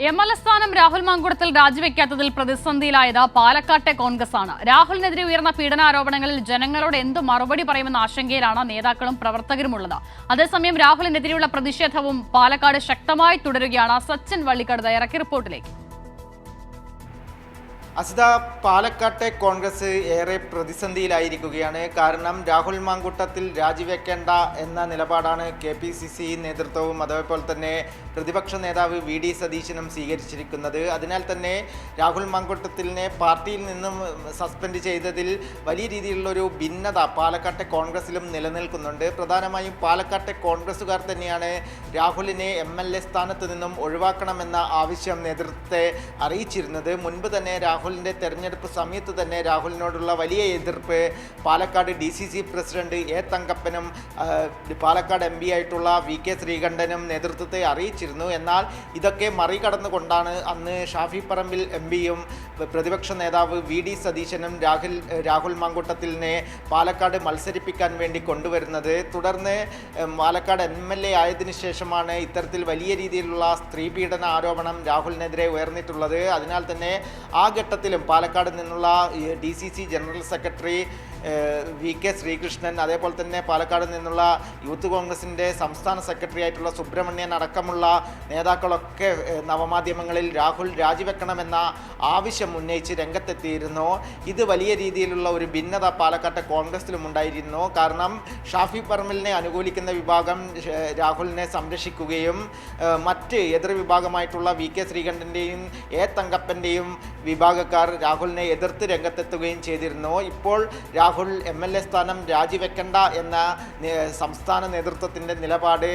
MLA സ്ഥാനം രാഹുൽ മാങ്കുടത്തിൽ രാജിവെക്കാത്തതിൽ പ്രതിസന്ധിയിലായത് പാലക്കാട്ടെ കോൺഗ്രസ് ആണ്. രാഹുലിനെതിരെ ഉയർന്ന പീഡനാരോപണങ്ങളിൽ ജനങ്ങളോട് എന്ത് മറുപടി പറയുമെന്ന ആശങ്കയിലാണ് നേതാക്കളും പ്രവർത്തകരുമുള്ളത്. അതേസമയം രാഹുലിനെതിരെയുള്ള പ്രതിഷേധവും പാലക്കാട് ശക്തമായി തുടരുകയാണ്. സച്ചിൻ വള്ളിക്കാട് തയ്യാറാക്കിയ റിപ്പോർട്ടിലേക്ക്. അസിത, പാലക്കാട്ടെ കോൺഗ്രസ് ഏറെ പ്രതിസന്ധിയിലായിരിക്കുകയാണ്. കാരണം രാഹുൽ മാങ്കൂട്ടത്തിൽ രാജിവെക്കേണ്ട എന്ന നിലപാടാണ് KPCC നേതൃത്വവും അതേപോലെ തന്നെ പ്രതിപക്ഷ നേതാവ് VD സതീശനും സ്വീകരിച്ചിരിക്കുന്നത്. അതിനാൽ തന്നെ രാഹുൽ മാങ്കൂട്ടത്തിലിനെ പാർട്ടിയിൽ നിന്നും സസ്പെൻഡ് ചെയ്തതിൽ വലിയ രീതിയിലുള്ളൊരു ഭിന്നത പാലക്കാട്ടെ കോൺഗ്രസിലും നിലനിൽക്കുന്നുണ്ട്. പ്രധാനമായും പാലക്കാട്ടെ കോൺഗ്രസ്സുകാർ തന്നെയാണ് രാഹുലിനെ MLA സ്ഥാനത്ത് നിന്നും ഒഴിവാക്കണമെന്ന ആവശ്യം നേതൃത്വത്തെ അറിയിച്ചിരുന്നത്. മുൻപ് തന്നെ രാഹുലിൻ്റെ തെരഞ്ഞെടുപ്പ് സമയത്ത് തന്നെ രാഹുലിനോടുള്ള വലിയ എതിർപ്പ് പാലക്കാട് DCC പ്രസിഡന്റ് A തങ്കപ്പനും പാലക്കാട് MP ആയിട്ടുള്ള VK ശ്രീകണ്ഠനും നേതൃത്വത്തെ അറിയിച്ചിരുന്നു. എന്നാൽ ഇതൊക്കെ മറികടന്നുകൊണ്ടാണ് അന്ന് ഷാഫി പറമ്പിൽ MPയും പ്രതിപക്ഷ നേതാവ് VD സതീശനും രാഹുൽ മാങ്കൂട്ടത്തിലിനെ പാലക്കാട് മത്സരിപ്പിക്കാൻ വേണ്ടി കൊണ്ടുവരുന്നത്. തുടർന്ന് പാലക്കാട് MLA ആയതിനു ശേഷമാണ് ഇത്തരത്തിൽ വലിയ രീതിയിലുള്ള സ്ത്രീപീഡന ആരോപണം രാഹുലിനെതിരെ ഉയർന്നിട്ടുള്ളത്. അതിനാൽ തന്നെ ആ ഘട്ടത്തിലും പാലക്കാട് നിന്നുള്ള DCC general secretary VK Sreekrishnan, അതേപോലെ തന്നെ പാലക്കാട് നിന്നുള്ള യൂത്ത് കോൺഗ്രസിൻ്റെ സംസ്ഥാന സെക്രട്ടറി ആയിട്ടുള്ള സുബ്രഹ്മണ്യൻ അടക്കമുള്ള നേതാക്കളൊക്കെ നവമാധ്യമങ്ങളിൽ രാഹുൽ രാജിവെക്കണമെന്ന ആവശ്യം ഉന്നയിച്ച് രംഗത്തെത്തിയിരുന്നു. ഇത് വലിയ രീതിയിലുള്ള ഒരു ഭിന്നത പാലക്കാട്ടെ കോൺഗ്രസിലും ഉണ്ടായിരുന്നു. കാരണം ഷാഫി പറമ്പിലിനെ അനുകൂലിക്കുന്ന വിഭാഗം രാഹുലിനെ സംരക്ഷിക്കുകയും മറ്റ് എതിർ വിഭാഗമായിട്ടുള്ള VK ശ്രീകണ്ഠൻ്റെയും A തങ്കപ്പൻ്റെയും വിഭാഗക്കാർ രാഹുലിനെ എതിർത്ത് രംഗത്തെത്തുകയും ചെയ്തിരുന്നു. ഇപ്പോൾ രാഹുൽ MLA സ്ഥാനം രാജിവെക്കണ്ട എന്ന സംസ്ഥാന നേതൃത്വത്തിൻ്റെ നിലപാട്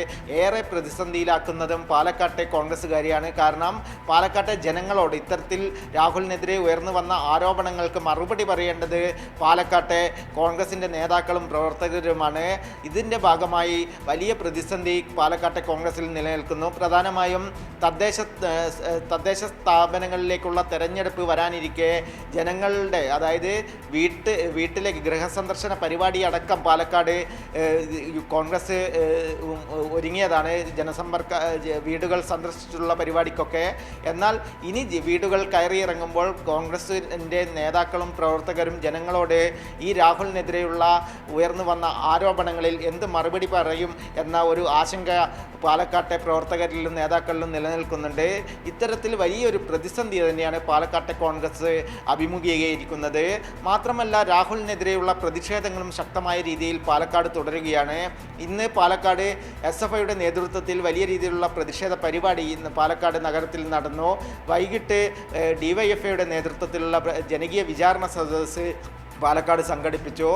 ഏറെ പ്രതിസന്ധിയിലാക്കുന്നതും പാലക്കാട്ടെ കോൺഗ്രസ്സുകാരിയാണ്. കാരണം പാലക്കാട്ടെ ജനങ്ങളോട് ഇത്തരത്തിൽ രാഹുലിനെതിരെ ഉയർന്നു വന്ന ആരോപണങ്ങൾക്ക് മറുപടി പറയേണ്ടത് പാലക്കാട്ടെ കോൺഗ്രസിൻ്റെ നേതാക്കളും പ്രവർത്തകരുമാണ്. ഇതിൻ്റെ ഭാഗമായി വലിയ പ്രതിസന്ധി പാലക്കാട്ടെ കോൺഗ്രസിൽ നിലനിൽക്കുന്നു. പ്രധാനമായും തദ്ദേശ സ്ഥാപനങ്ങളിലേക്കുള്ള തെരഞ്ഞെടുപ്പ് വരാനിരിക്കെ ജനങ്ങളുടെ, അതായത് വീട്ടിലേക്ക് ഗൃഹസന്ദർശന പരിപാടി അടക്കം പാലക്കാട് കോൺഗ്രസ് ഒരുങ്ങിയതാണ്. വീടുകൾ സന്ദർശിച്ചിട്ടുള്ള പരിപാടിക്കൊക്കെ. എന്നാൽ ഇനി വീടുകൾ കയറിയിറങ്ങുമ്പോൾ കോൺഗ്രസിൻ്റെ നേതാക്കളും പ്രവർത്തകരും ജനങ്ങളോട് ഈ രാഹുലിനെതിരെയുള്ള ഉയർന്നു വന്ന ആരോപണങ്ങളിൽ എന്ത് മറുപടി പറയും എന്ന ഒരു ആശങ്ക പാലക്കാട്ടെ പ്രവർത്തകരിലും നേതാക്കളിലും നിലനിൽക്കുന്നുണ്ട്. ഇത്തരത്തിൽ വലിയൊരു പ്രതിസന്ധി തന്നെയാണ് പാലക്കാട്ടെ കോൺഗ്രസ് അഭിമുഖീകരിക്കുന്നത്. മാത്രമല്ല രാഹുലിനെതിരെയുള്ള പ്രതിഷേധങ്ങളും ശക്തമായ രീതിയിൽ പാലക്കാട് തുടരുകയാണ്. ഇന്ന് പാലക്കാട് SFIയുടെ നേതൃത്വത്തിൽ വലിയ രീതിയിലുള്ള പ്രതിഷേധ പരിപാടി ഇന്ന് പാലക്കാട് നഗരത്തിൽ നടന്നു. വൈകിട്ട് DYFIയുടെ നേതൃത്വത്തിലുള്ള ജനകീയ വിചാരണ സദസ്സ് പാലക്കാട് സംഘടിപ്പിച്ചു.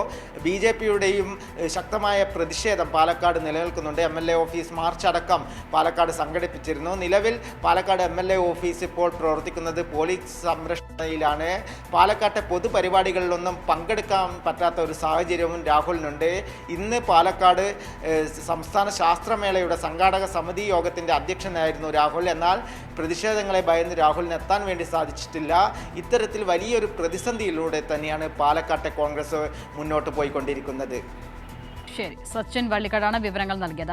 BJPയുടെയും ശക്തമായ പ്രതിഷേധം പാലക്കാട് നിലനിൽക്കുന്നുണ്ട്. MLA ഓഫീസ് മാർച്ച് അടക്കം പാലക്കാട് സംഘടിപ്പിച്ചിരുന്നു. നിലവിൽ പാലക്കാട് MLA ഓഫീസ് ഇപ്പോൾ പ്രവർത്തിക്കുന്നത് പോലീസ് സംരക്ഷണയിലാണ്. പാലക്കാട്ടെ പൊതുപരിപാടികളിലൊന്നും പങ്കെടുക്കാൻ പറ്റാത്ത ഒരു സാഹചര്യവും രാഹുലിനുണ്ട്. ഇന്ന് പാലക്കാട് സംസ്ഥാന ശാസ്ത്രമേളയുടെ സംഘാടക സമിതി യോഗത്തിൻ്റെ അധ്യക്ഷനായിരുന്നു രാഹുൽ. എന്നാൽ പ്രതിഷേധങ്ങളെ ഭയന്ന് രാഹുലിന് എത്താൻ വേണ്ടി സാധിച്ചിട്ടില്ല. ഇത്തരത്തിൽ വലിയൊരു പ്രതിസന്ധിയിലൂടെ തന്നെയാണ് പാലക്കാട്ടെ കോൺഗ്രസ് മുന്നോട്ട് പോയിക്കൊണ്ടിരിക്കുന്നത്. ശരി, സച്ചിൻ വള്ളിക്കാടാണ് വിവരങ്ങൾ നൽകിയത്.